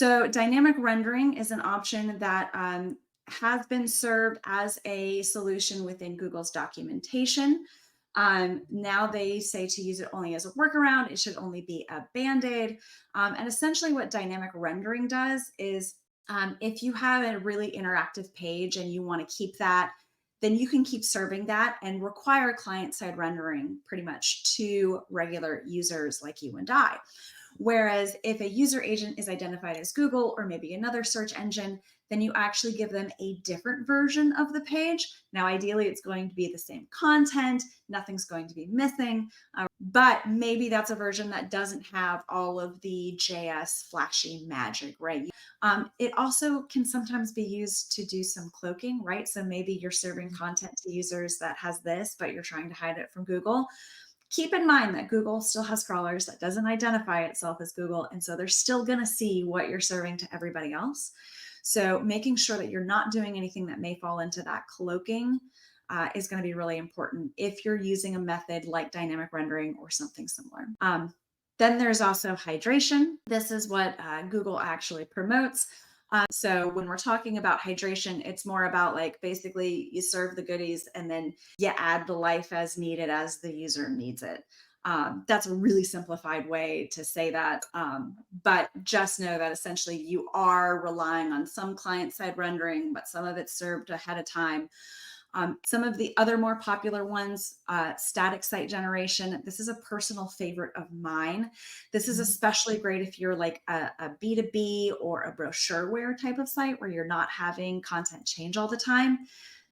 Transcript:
So dynamic rendering is an option that has been served as a solution within Google's documentation. Now they say to use it only as a workaround. It should only be a band-aid. And essentially what dynamic rendering does is if you have a really interactive page and you want to keep that, then you can keep serving that and require client-side rendering pretty much to regular users like you and I. Whereas if a user agent is identified as Google or maybe another search engine, then you actually give them a different version of the page. Now, ideally, it's going to be the same content, nothing's going to be missing, but maybe that's a version that doesn't have all of the JS flashy magic, right? It also can sometimes be used to do some cloaking, right? So maybe you're serving content to users that has this, but you're trying to hide it from Google. Keep in mind that Google still has crawlers that doesn't identify itself as Google. And so they're still going to see what you're serving to everybody else. So making sure that you're not doing anything that may fall into that cloaking is going to be really important if you're using a method like dynamic rendering or something similar. Then there's also hydration. This is what Google actually promotes. So when we're talking about hydration, it's more about like basically you serve the goodies and then you add the life as needed as the user needs it. That's a really simplified way to say that. But just know that essentially you are relying on some client side rendering, but some of it's served ahead of time. Some of the other more popular ones, static site generation. This is a personal favorite of mine. This is especially great if you're like a B2B or a brochureware type of site where you're not having content change all the time.